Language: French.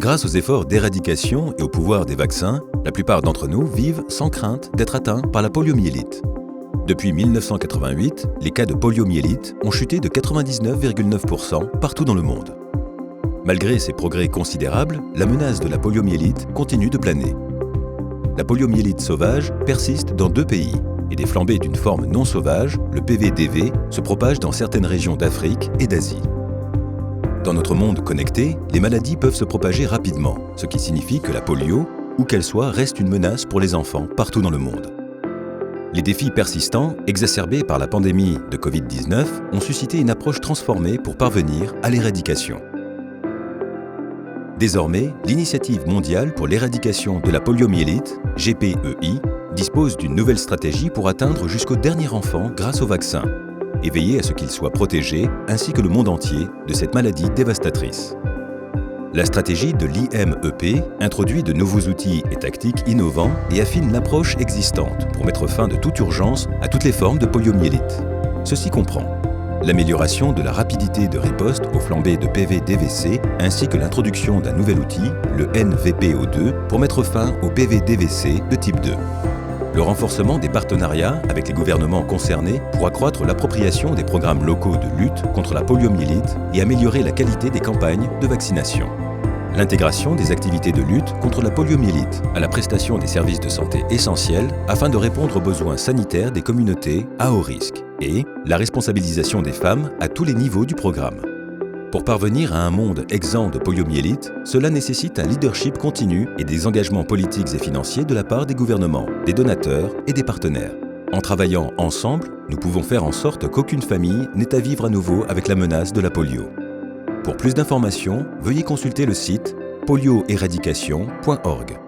Grâce aux efforts d'éradication et au pouvoir des vaccins, la plupart d'entre nous vivent sans crainte d'être atteints par la poliomyélite. Depuis 1988, les cas de poliomyélite ont chuté de 99,9% partout dans le monde. Malgré ces progrès considérables, la menace de la poliomyélite continue de planer. La poliomyélite sauvage persiste dans 2 pays et des flambées d'une forme non sauvage, le PVDV, se propagent dans certaines régions d'Afrique et d'Asie. Dans notre monde connecté, les maladies peuvent se propager rapidement, ce qui signifie que la polio, où qu'elle soit, reste une menace pour les enfants partout dans le monde. Les défis persistants, exacerbés par la pandémie de Covid-19, ont suscité une approche transformée pour parvenir à l'éradication. Désormais, l'Initiative mondiale pour l'éradication de la poliomyélite, GPEI, dispose d'une nouvelle stratégie pour atteindre jusqu'au dernier enfant grâce au vaccin et veiller à ce qu'il soit protégé, ainsi que le monde entier, de cette maladie dévastatrice. La stratégie de l'IMEP introduit de nouveaux outils et tactiques innovants et affine l'approche existante pour mettre fin de toute urgence à toutes les formes de poliomyélite. Ceci comprend l'amélioration de la rapidité de riposte aux flambées de PV-DVC ainsi que l'introduction d'un nouvel outil, le NVPO2, pour mettre fin au PV-DVC de type 2. Le renforcement des partenariats avec les gouvernements concernés pour accroître l'appropriation des programmes locaux de lutte contre la poliomyélite et améliorer la qualité des campagnes de vaccination. L'intégration des activités de lutte contre la poliomyélite à la prestation des services de santé essentiels afin de répondre aux besoins sanitaires des communautés à haut risque et la responsabilisation des femmes à tous les niveaux du programme. Pour parvenir à un monde exempt de poliomyélite, cela nécessite un leadership continu et des engagements politiques et financiers de la part des gouvernements, des donateurs et des partenaires. En travaillant ensemble, nous pouvons faire en sorte qu'aucune famille n'ait à vivre à nouveau avec la menace de la polio. Pour plus d'informations, veuillez consulter le site polioéradication.org.